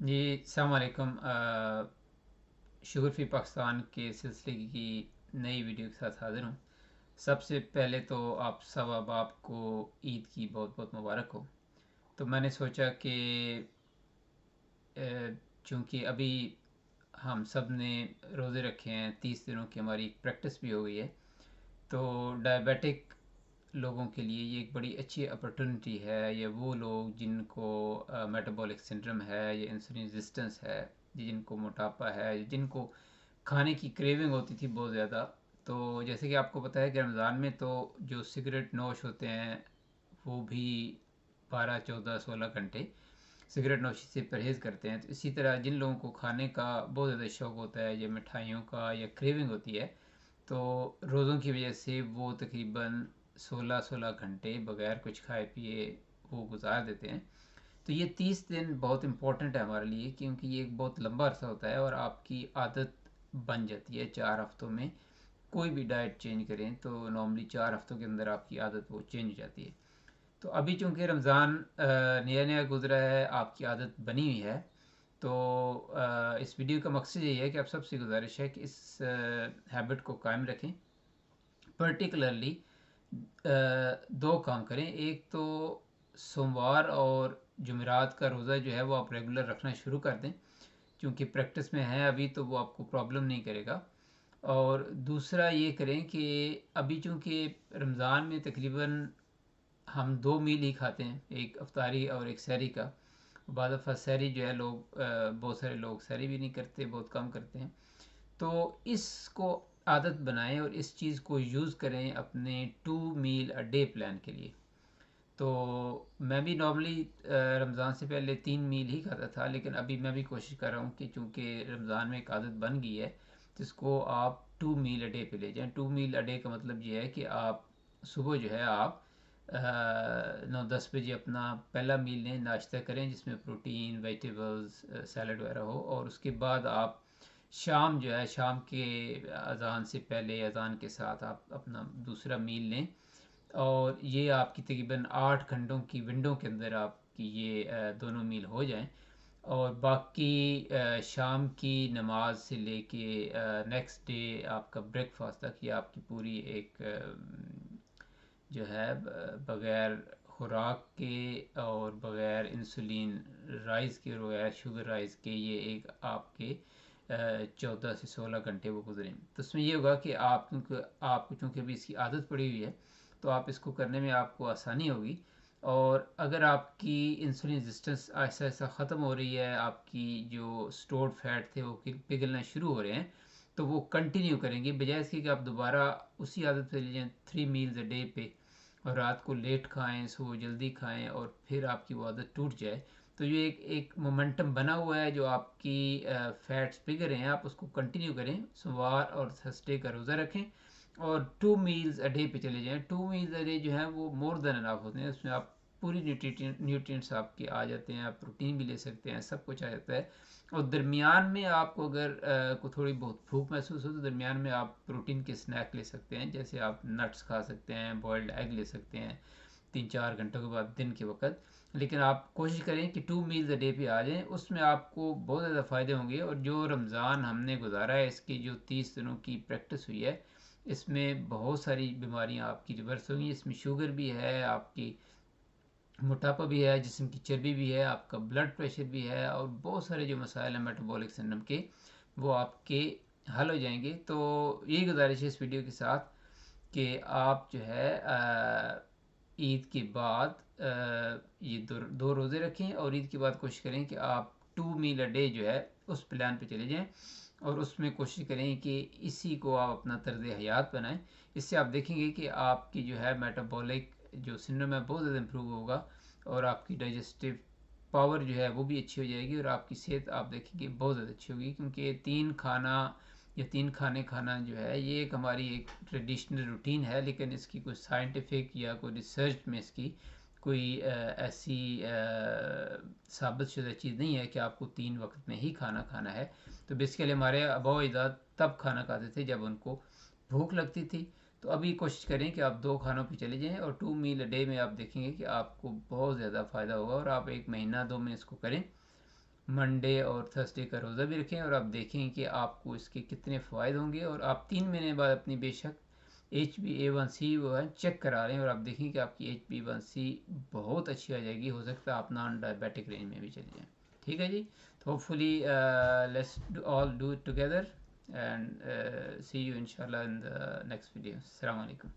जी अस्सलाम वालेकुम। Sugar free Pakistan के सिलसिले की नई वीडियो के साथ हाजिर हूँ। सबसे पहले तो आप सब अहबाब को ईद की बहुत बहुत मुबारक हो। तो मैंने सोचा कि चूँकि अभी हम सब ने रोज़े रखे हैं, 30 दिनों की हमारी एक प्रैक्टिस भी हो गई है, तो डायबिटिक लोगों के लिए ये एक बड़ी अच्छी अपॉर्चुनिटी है। या वो लोग जिनको मेटाबॉलिक सिंड्रोम है या इंसुलिन रेजिस्टेंस है, जिनको मोटापा है, जिनको खाने की क्रेविंग होती थी बहुत ज़्यादा। तो जैसे कि आपको पता है कि रमज़ान में तो जो सिगरेट नोश होते हैं वो भी 12, 14, 16 घंटे सिगरेट नोशी से परहेज़ करते हैं। तो इसी तरह जिन लोगों को खाने का बहुत ज़्यादा शौक़ होता है या मिठाइयों का या क्रेविंग होती है, तो रोज़ों की वजह से वो तकरीबन 16 16 घंटे बगैर कुछ खाए पिए वो गुजार देते हैं। तो ये 30 दिन बहुत इम्पोर्टेंट है हमारे लिए, क्योंकि ये एक बहुत लंबा अरसा होता है और आपकी आदत बन जाती है 4 हफ्तों में। कोई भी डाइट चेंज करें तो नॉर्मली 4 हफ्तों के अंदर आपकी आदत वो चेंज हो जाती है। तो अभी चूँकि रमज़ान नया नया गुजरा है, आपकी आदत बनी हुई है, तो इस वीडियो का मकसद यही है कि आप सबसे गुजारिश है कि इस हैबिट को कायम रखें। पर्टिकुलरली दो काम करें। एक तो सोमवार और जुमेरात का रोज़ा जो है वो आप रेगुलर रखना शुरू कर दें, क्योंकि प्रैक्टिस में है अभी तो वो आपको प्रॉब्लम नहीं करेगा। और दूसरा ये करें कि अभी चूँकि रमज़ान में तकरीबन हम 2 मील ही खाते हैं, एक अफ्तारी और एक सहरी का। बाद दफ़ा सहरी जो है लोग बहुत सारे लोग सहरी भी नहीं करते, बहुत कम करते हैं। तो इसको आदत बनाएं और इस चीज़ को यूज़ करें अपने 2 मील अ डे प्लान के लिए। तो मैं भी नॉर्मली रमज़ान से पहले 3 मील ही खाता था, लेकिन अभी मैं भी कोशिश कर रहा हूँ कि चूँकि रमज़ान में एक आदत बन गई है, तो इसको आप 2 मील अ डे पे ले जाएं। 2 मील अ डे का मतलब ये है कि आप सुबह जो है आप 9 10 बजे अपना पहला मील लें, नाश्ता करें जिसमें प्रोटीन, वेजिटेबल्स, सैलड वगैरह हो, और उसके बाद आप शाम जो है, शाम के अज़ान से पहले, अज़ान के साथ आप अपना दूसरा मील लें। और ये आपकी तकरीबन 8 घंटों की विंडो के अंदर आपकी ये दोनों मील हो जाएं। और बाकी शाम की नमाज से लेके नेक्स्ट डे आपका ब्रेकफास्ट तक ये आपकी पूरी एक जो है बग़ैर खुराक के और बग़ैर इंसुलिन राइज़ के और बग़ैर शुगर राइज़ के ये एक आपके 14 से 16 घंटे वो गुजरें। तो उसमें ये होगा कि आपको चूँकि अभी इसकी आदत पड़ी हुई है, तो आप इसको करने में आपको आसानी होगी। और अगर आपकी इंसुलिन रेजिस्टेंस ऐसा ऐसा ख़त्म हो रही है, आपकी जो स्टोर्ड फैट थे वो पिघलना शुरू हो रहे हैं, तो वो कंटिन्यू करेंगे, बजाय इसके कि आप दोबारा उसी आदत पे ले जाएं 3 मील्स अ डे पे, और रात को लेट खाएं, सुबह जल्दी खाएं, और फिर आपकी वो आदत टूट जाए। तो ये एक एक मोमेंटम बना हुआ है जो आपकी फैट्स पिघल रहे हैं, आप उसको कंटिन्यू करें। सोमवार और थर्सडे का रोज़ा रखें और 2 मील्स अ डे पे चले जाएं। 2 मील्स अ डे जो है वो मोर देन अनफ होते हैं, उसमें आप पूरी न्यूट्रिएंट्स आपके आ जाते हैं, आप प्रोटीन भी ले सकते हैं, सब कुछ आ जाता है। और दरमियान में आपको अगर को थोड़ी बहुत भूख महसूस हो तो दरमियान में आप प्रोटीन के स्नैक ले सकते हैं, जैसे आप नट्स खा सकते हैं, बॉयल्ड एग ले सकते हैं 3 4 घंटों के बाद दिन के वक्त। लेकिन आप कोशिश करें कि 2 मील्स अ डे पे आ जाएं, उसमें आपको बहुत ज़्यादा फ़ायदे होंगे। और जो रमज़ान हमने गुजारा है, इसकी जो 30 दिनों की प्रैक्टिस हुई है, इसमें बहुत सारी बीमारियां आपकी रिवर्स होंगी। इसमें शुगर भी है, आपकी मोटापा भी है, जिस्म की चर्बी भी है, आपका ब्लड प्रेशर भी है, और बहुत सारे जो मसाइल हैं मेटाबॉलिक सिंड्रोम के, वो आपके हल हो जाएंगे। तो यही गुजारिश है इस वीडियो के साथ कि आप जो है ईद के बाद ये दो रोज़े रखें, और ईद के बाद कोशिश करें कि आप 2 मील अ डे जो है उस प्लान पे चले जाएं, और उसमें कोशिश करें कि इसी को आप अपना तर्ज हयात बनाएं। इससे आप देखेंगे कि आपकी जो है मेटाबॉलिक जो सिंड्रोम है बहुत ज़्यादा इम्प्रूव होगा, और आपकी डाइजेस्टिव पावर जो है वो भी अच्छी हो जाएगी, और आपकी सेहत आप देखेंगे बहुत ज़्यादा अच्छी होगी। क्योंकि 3 खाने खाना जो है ये एक हमारी एक ट्रेडिशनल रूटीन है, लेकिन इसकी कोई साइंटिफिक या कोई रिसर्च में इसकी कोई ऐसी साबित शुदा चीज़ नहीं है कि आपको 3 वक्त में ही खाना खाना है। तो बेसिकली हमारे आबा अजदाद तब खाना खाते थे जब उनको भूख लगती थी। तो अभी कोशिश करें कि आप 2 खानों पे चले जाएं, और 2 मील अ डे में आप देखेंगे कि आपको बहुत ज़्यादा फ़ायदा होगा, और आप 1 महीना 2 में इसको करें। منڈے اور تھرسڈے کا روزہ بھی رکھیں، اور آپ دیکھیں کہ آپ کو اس کے کتنے فوائد ہوں گے، اور آپ 3 مہینے بعد اپنی بے شک HbA1c وہ ہے چیک کرا لیں، اور آپ دیکھیں کہ آپ کی HbA1c بہت اچھی آ جائے گی، ہو سکتا ہے آپ نان ڈائبیٹک رینج میں بھی چلے جائیں. ٹھیک ہے جی. تو hopefully let's all do it together and see you انشاءاللہ ان دا نیکسٹ ویڈیو. السلام علیکم.